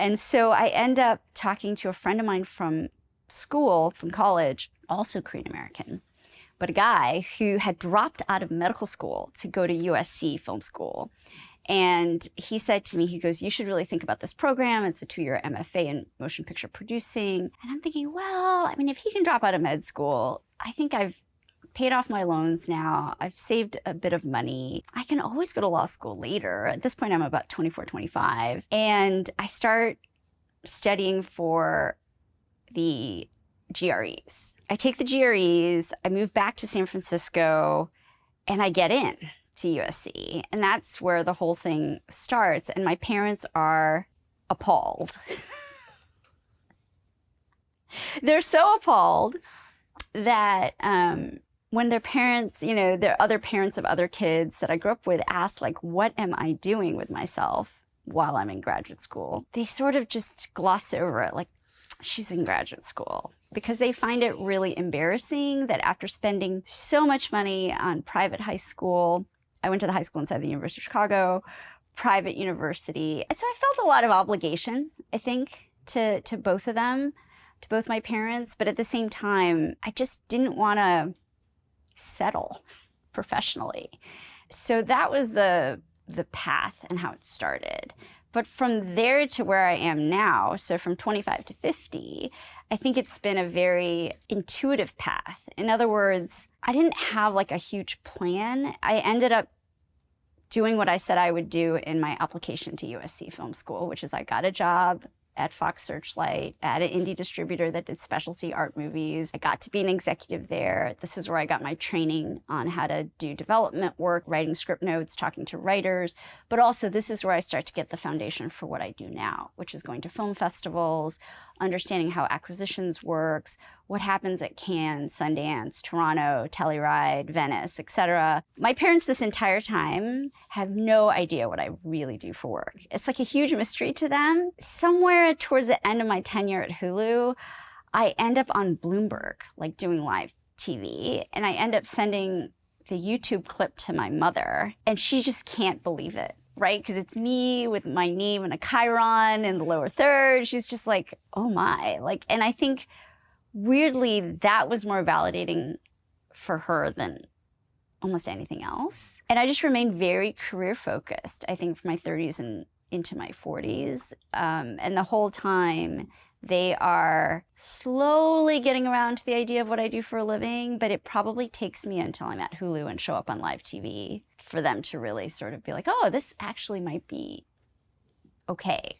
And so I end up talking to a friend of mine from school, from college, also Korean American, but a guy who had dropped out of medical school to go to USC film school. And he said to me, he goes, you should really think about this program. It's a 2-year MFA in motion picture producing. And I'm thinking, well, I mean, if he can drop out of med school, I think I've paid off my loans now. I've saved a bit of money. I can always go to law school later. At this point, I'm about 24, 25. And I start studying for the GREs. I take the GREs, I move back to San Francisco, and I get in to USC. And that's where the whole thing starts. And my parents are appalled. They're so appalled that when their parents, their other parents of other kids that I grew up with asked, like, what am I doing with myself while I'm in graduate school? They sort of just gloss over it, like, she's in graduate school, because they find it really embarrassing that after spending so much money on private high school, I went to the high school inside the University of Chicago, private university. And so I felt a lot of obligation, I think, to both of them, to both my parents. But at the same time, I just didn't want to settle professionally. So that was the path and how it started. But from there to where I am now, so from 25 to 50, I think it's been a very intuitive path. In other words, I didn't have like a huge plan. I ended up doing what I said I would do in my application to USC Film School, which is I got a job at Fox Searchlight, at an indie distributor that did specialty art movies. I got to be an executive there. This is where I got my training on how to do development work, writing script notes, talking to writers. But also this is where I start to get the foundation for what I do now, which is going to film festivals, understanding how acquisitions works, what happens at Cannes, Sundance, Toronto, Telluride, Venice, etc. My parents this entire time have no idea what I really do for work. It's like a huge mystery to them. Somewhere towards the end of my tenure at Hulu, I end up on Bloomberg, like doing live TV, and I end up sending the YouTube clip to my mother, and she just can't believe it. Right? Because it's me with my name and a chyron in the lower third. She's just like, oh my. And I think weirdly, that was more validating for her than almost anything else. And I just remained very career focused, I think, from my 30s and into my 40s. And the whole time, they are slowly getting around to the idea of what I do for a living, but it probably takes me until I'm at Hulu and show up on live TV for them to really sort of be like, oh, this actually might be okay.